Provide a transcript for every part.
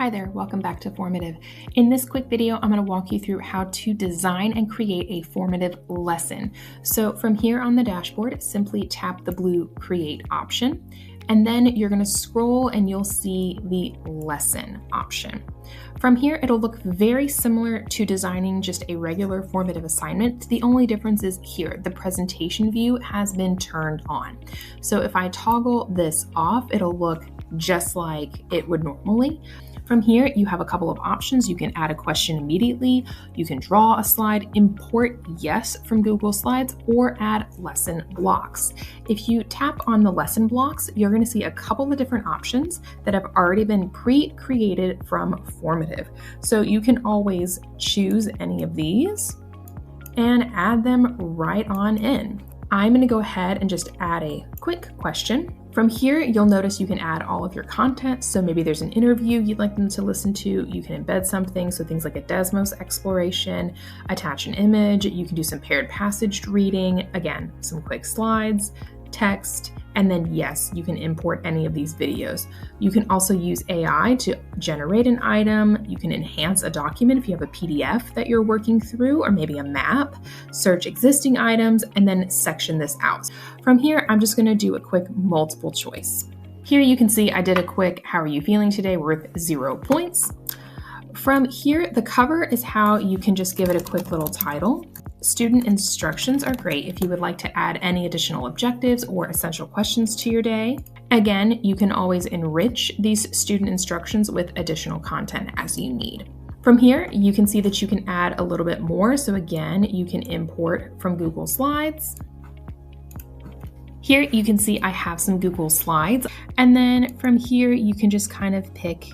Hi there, welcome back to Formative. In this quick video, I'm going to walk you through how to design and create a formative lesson. So from here on the dashboard, simply tap the blue Create option, and then you're going to scroll and you'll see the Lesson option. From here, it'll look very similar to designing just a regular formative assignment. The only difference is here, the presentation view has been turned on. So if I toggle this off, it'll look just like it would normally. From here, you have a couple of options. You can add a question immediately, you can draw a slide, import yes from Google Slides, or add lesson blocks. If you tap on the lesson blocks, you're going to see a couple of different options that have already been pre-created from Formative. So you can always choose any of these and add them right on in. I'm going to go ahead and just add a quick question. From here, you'll notice you can add all of your content. So maybe there's an interview you'd like them to listen to. You can embed something. So things like a Desmos exploration, attach an image. You can do some paired passage reading. Again, some quick slides, text, and then yes, you can import any of these videos. You can also use AI to generate an item. You can enhance a document if you have a PDF that you're working through, or maybe a map, search existing items, and then section this out. From here, I'm just gonna do a quick multiple choice. Here you can see I did a quick, how are you feeling today, worth 0 points. From here, the cover is how you can just give it a quick little title. Student instructions are great if you would like to add any additional objectives or essential questions to your day. Again, you can always enrich these student instructions with additional content as you need. From here, you can see that you can add a little bit more. So again, you can import from Google Slides. Here you can see I have some Google Slides, and then from here you can just kind of pick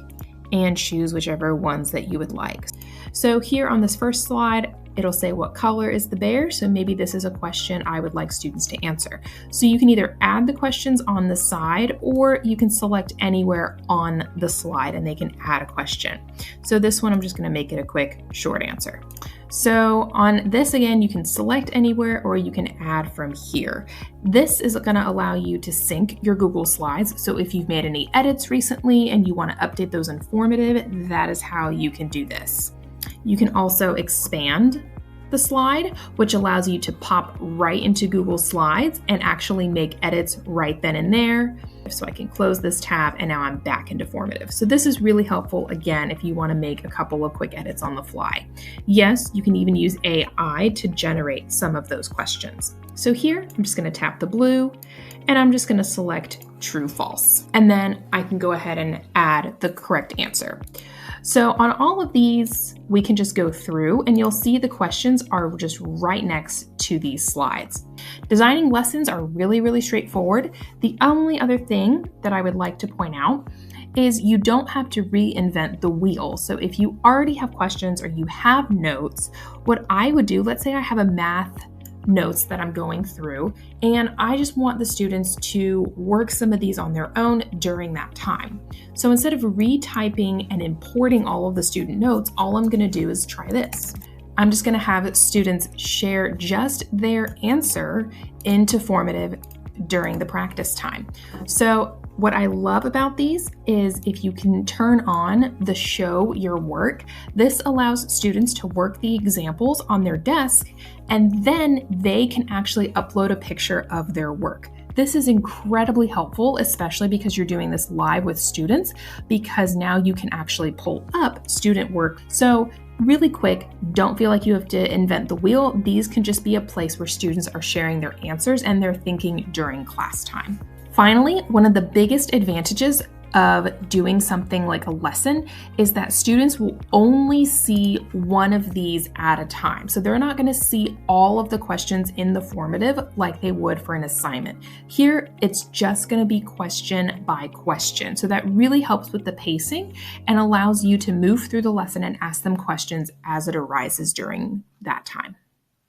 and choose whichever ones that you would like. So here on this first slide, it'll say what color is the bear. So maybe this is a question I would like students to answer. So you can either add the questions on the side, or you can select anywhere on the slide and they can add a question. So this one, I'm just going to make it a quick short answer. So on this, again, you can select anywhere or you can add from here. This is going to allow you to sync your Google Slides. So if you've made any edits recently and you want to update those in Formative, that is how you can do this. You can also expand the slide, which allows you to pop right into Google Slides and actually make edits right then and there. So I can close this tab and now I'm back into Formative. So this is really helpful, again, if you want to make a couple of quick edits on the fly. Yes, you can even use AI to generate some of those questions. So here, I'm just going to tap the blue and I'm just going to select true, false. And then I can go ahead and add the correct answer. So on all of these, we can just go through and you'll see the questions are just right next to these slides. Designing lessons are really, really straightforward. The only other thing that I would like to point out is you don't have to reinvent the wheel. So if you already have questions or you have notes, what I would do, let's say I have a math notes that I'm going through, and I just want the students to work some of these on their own during that time. So instead of retyping and importing all of the student notes, all I'm going to do is try this. I'm just going to have students share just their answer into Formative during the practice time. So what I love about these is if you can turn on the show your work, this allows students to work the examples on their desk and then they can actually upload a picture of their work. This is incredibly helpful, especially because you're doing this live with students, because now you can actually pull up student work. So really quick, don't feel like you have to invent the wheel. These can just be a place where students are sharing their answers and their thinking during class time. Finally, one of the biggest advantages of doing something like a lesson is that students will only see one of these at a time. So they're not going to see all of the questions in the Formative like they would for an assignment. Here, it's just going to be question by question. So that really helps with the pacing and allows you to move through the lesson and ask them questions as it arises during that time.